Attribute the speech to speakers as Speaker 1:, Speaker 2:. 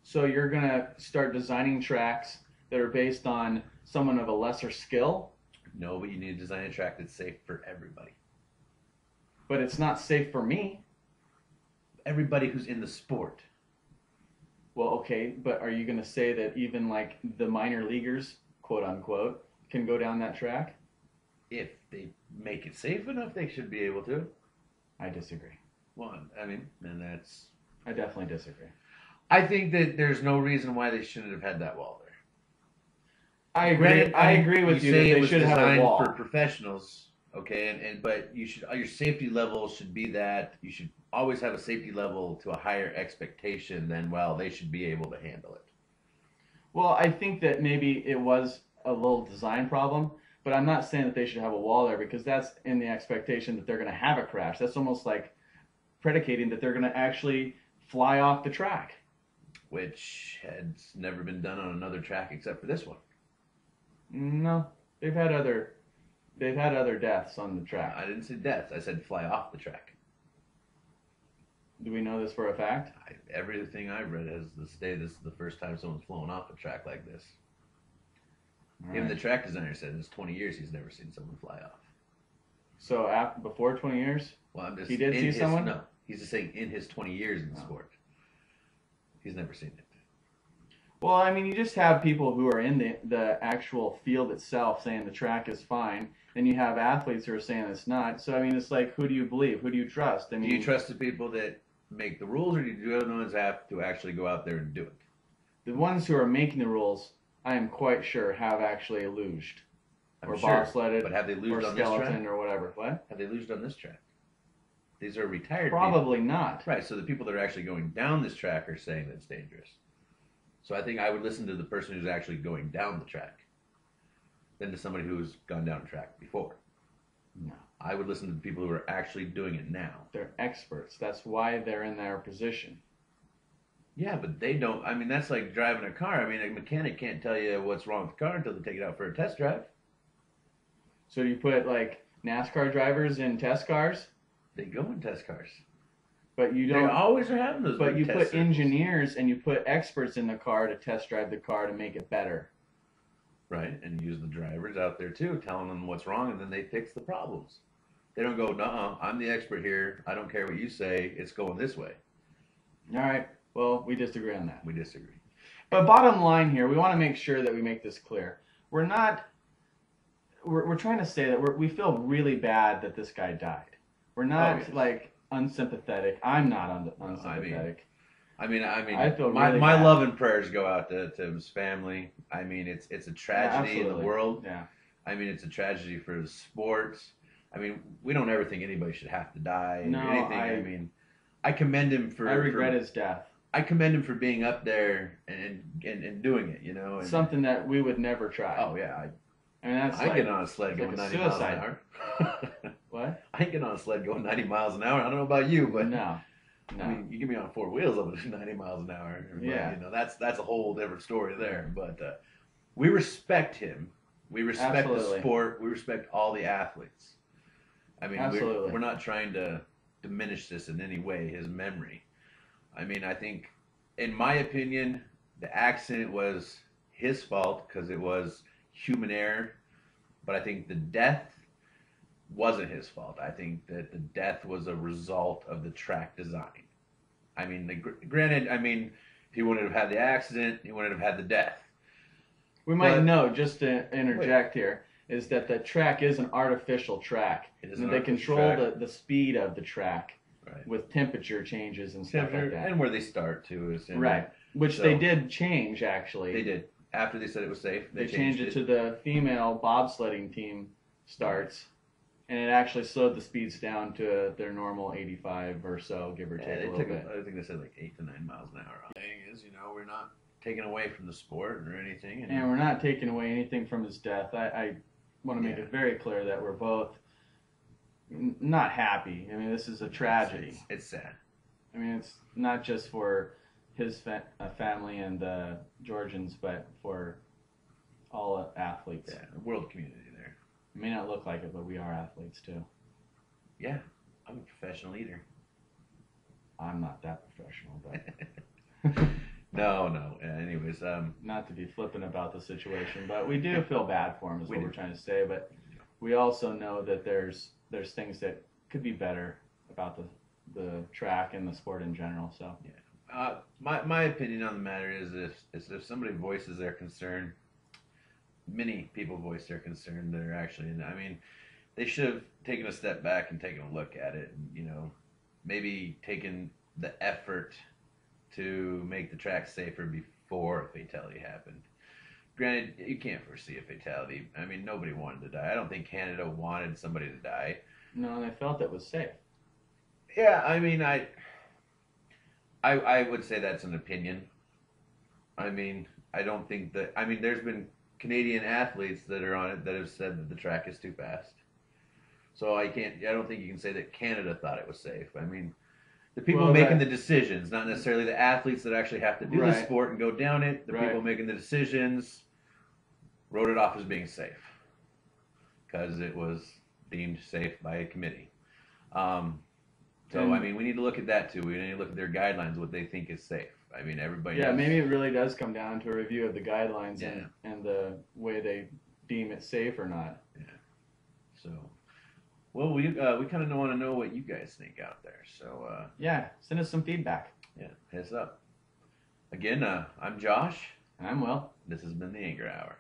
Speaker 1: So you're gonna start designing tracks that are based on someone of a lesser skill,
Speaker 2: No, but you need to design a track that's safe for everybody.
Speaker 1: but it's not safe for me.
Speaker 2: Everybody who's in the sport.
Speaker 1: Well, okay, but are you gonna say that even like the minor leaguers, quote unquote, can go down that track?
Speaker 2: If they make it safe enough, they should be able to.
Speaker 1: I disagree.
Speaker 2: Well, I mean, and that's.
Speaker 1: I definitely disagree.
Speaker 2: I think that there's no reason why they shouldn't have had that wall there.
Speaker 1: I agree.
Speaker 2: Granted,
Speaker 1: I agree with you that
Speaker 2: say it
Speaker 1: they
Speaker 2: was
Speaker 1: should have a
Speaker 2: designed
Speaker 1: wall.
Speaker 2: for professionals, okay, and but you should your safety level should be that you should always have a safety level to a higher expectation than well they should be able to handle it.
Speaker 1: Well, I think that maybe it was a little design problem, but I'm not saying that they should have a wall there because that's in the expectation that they're going to have a crash. That's almost like predicating that they're going to actually fly off the track.
Speaker 2: Which has never been done on another track except for this one.
Speaker 1: No, they've had other deaths on the track.
Speaker 2: I didn't say deaths. I said fly off the track.
Speaker 1: Do we know this for a fact?
Speaker 2: Everything I've read has this is the first time someone's flown off a track like this.
Speaker 1: All
Speaker 2: Even
Speaker 1: right.
Speaker 2: the track designer said in his 20 years he's never seen someone fly off.
Speaker 1: So before 20 years,
Speaker 2: Well, I'm just
Speaker 1: he did see someone.
Speaker 2: No, he's just saying in his 20 years in the sport, he's never seen it.
Speaker 1: Well, I mean, you just have people who are in the actual field itself saying the track is fine, and you have athletes who are saying it's not. So, I mean, it's like, who do you believe? Who do you trust? I mean,
Speaker 2: Do you trust the people that make the rules, or do you the ones that have to actually go out there and do it?
Speaker 1: the ones who are making the rules, I am quite sure, have actually luged
Speaker 2: I'm
Speaker 1: or
Speaker 2: sure,
Speaker 1: bobsledded
Speaker 2: but have they
Speaker 1: or
Speaker 2: luged on this
Speaker 1: skeleton
Speaker 2: track?
Speaker 1: or whatever. What?
Speaker 2: Have they luged on this track? These are retired people.
Speaker 1: Probably not.
Speaker 2: Right, so the people that are actually going down this track are saying that it's dangerous. So I think I would listen to the person who's actually going down the track than to somebody who's gone down the track before.
Speaker 1: No.
Speaker 2: I would listen to the people who are actually doing it now.
Speaker 1: They're experts. That's why they're in their position.
Speaker 2: Yeah, but they don't. I mean, that's like driving a car. I mean, a mechanic can't tell you what's wrong with the car until they take it out for a test drive.
Speaker 1: So you put like NASCAR drivers in test cars,
Speaker 2: They go in test cars.
Speaker 1: but you
Speaker 2: They
Speaker 1: don't.
Speaker 2: always are having those.
Speaker 1: But
Speaker 2: big
Speaker 1: you
Speaker 2: test
Speaker 1: put
Speaker 2: circles.
Speaker 1: engineers and you put experts in the car to test drive the car to make it better.
Speaker 2: Right, and use the drivers out there too, telling them what's wrong, and then they fix the problems. They don't go, "Nuh-uh, I'm the expert here. I don't care what you say. It's going this way."
Speaker 1: All right. Well, we disagree on that.
Speaker 2: We disagree.
Speaker 1: But bottom line here, we want to make sure that we make this clear. We're not. We're trying to say that we feel really bad that this guy died. We're not
Speaker 2: yes.
Speaker 1: like unsympathetic. I'm not unsympathetic.
Speaker 2: I mean,
Speaker 1: I feel
Speaker 2: my
Speaker 1: really
Speaker 2: my
Speaker 1: bad.
Speaker 2: love and prayers go out to his family. I mean, it's a tragedy in the
Speaker 1: absolutely.
Speaker 2: world.
Speaker 1: Yeah.
Speaker 2: I mean, it's a tragedy for the sports. I mean, we don't ever think anybody should have to die or
Speaker 1: No,
Speaker 2: anything. I mean, I commend him for.
Speaker 1: I regret his death.
Speaker 2: I commend him for being up there and doing it. You know, and,
Speaker 1: Something that we would never try.
Speaker 2: Oh yeah,
Speaker 1: I mean that's
Speaker 2: I
Speaker 1: like,
Speaker 2: get on a sled
Speaker 1: it's
Speaker 2: going
Speaker 1: like a
Speaker 2: 90 miles an
Speaker 1: suicide.
Speaker 2: hour.
Speaker 1: What?
Speaker 2: I get on a sled going 90 miles an hour. I don't know about you, but
Speaker 1: No.
Speaker 2: I mean, you get me on four wheels, I'm gonna do 90 miles an hour. But,
Speaker 1: Yeah.
Speaker 2: you know, that's a whole different story there. But we respect him. We respect
Speaker 1: Absolutely.
Speaker 2: the sport. We respect all the athletes. I mean,
Speaker 1: Absolutely.
Speaker 2: we're not trying to diminish this in any way, his memory. I mean, I think, in my opinion, the accident was his fault because it was human error. But I think the death wasn't his fault. I think that the death was a result of the track design. I mean, granted, I mean, if he wouldn't have had the accident, he wouldn't have had the death.
Speaker 1: We might
Speaker 2: But-
Speaker 1: know, just to interject here, is that the track is an artificial track.
Speaker 2: It is
Speaker 1: And
Speaker 2: an
Speaker 1: they
Speaker 2: artificial
Speaker 1: control
Speaker 2: track.
Speaker 1: the speed of the track
Speaker 2: Right.
Speaker 1: with temperature changes and stuff like that.
Speaker 2: And where they start too is in
Speaker 1: Right. Which
Speaker 2: So-
Speaker 1: they did change, actually.
Speaker 2: They did. After they said it was safe,
Speaker 1: They changed it to the female bobsledding team starts, and it actually slowed the speeds down to their normal 85 or so, give or take a little bit.
Speaker 2: I think they said like 8 to 9 miles an hour. The thing is, you know, we're not taking away from the sport or anything.
Speaker 1: And we're not taking away anything from his death. I want to make
Speaker 2: Yeah.
Speaker 1: it very clear that we're both not happy. I mean, this is a tragedy.
Speaker 2: It's sad.
Speaker 1: I mean, it's not just for his family and the Georgians, but for all athletes.
Speaker 2: Yeah, the world community there.
Speaker 1: It may not look like it, but we are athletes too.
Speaker 2: Yeah, I'm a professional eater.
Speaker 1: I'm not that professional, but
Speaker 2: No, no. Anyways,
Speaker 1: Not to be flippant about the situation, but we do feel bad for him, is
Speaker 2: We
Speaker 1: what
Speaker 2: do.
Speaker 1: we're trying to say. But we also know that there's things that could be better about the track and the sport in general. So
Speaker 2: my opinion on the matter is if somebody voices their concern, many people voice their concern that are actually in. I mean, they should have taken a step back and taken a look at it, and maybe taken the effort to make the track safer before a fatality happened. Granted, you can't foresee a fatality. I mean, nobody wanted to die. I don't think Canada wanted somebody to die.
Speaker 1: no, and I felt it was safe.
Speaker 2: Yeah, I mean, I would say that's an opinion. I mean, I don't think that. I mean, there's been Canadian athletes that are on it that have said that the track is too fast. So I can't. I don't think you can say that Canada thought it was safe. I mean, the people
Speaker 1: Well,
Speaker 2: making the decisions, not necessarily the athletes that actually have to do the
Speaker 1: Right.
Speaker 2: sport and go down it. The
Speaker 1: Right.
Speaker 2: people making the decisions wrote it off as being safe because it was deemed safe by a committee. So I mean, we need to look at that too. We need to look at their guidelines, what they think is safe. I mean, everybody.
Speaker 1: Yeah,
Speaker 2: knows.
Speaker 1: maybe it really does come down to a review of the guidelines
Speaker 2: Yeah.
Speaker 1: and the way they deem it safe or not.
Speaker 2: So, well, we kind of want to know what you guys think out there. So
Speaker 1: Yeah, send us some feedback.
Speaker 2: yeah, heads up. Again, I'm Josh.
Speaker 1: And I'm Will.
Speaker 2: This has been the Anger Hour.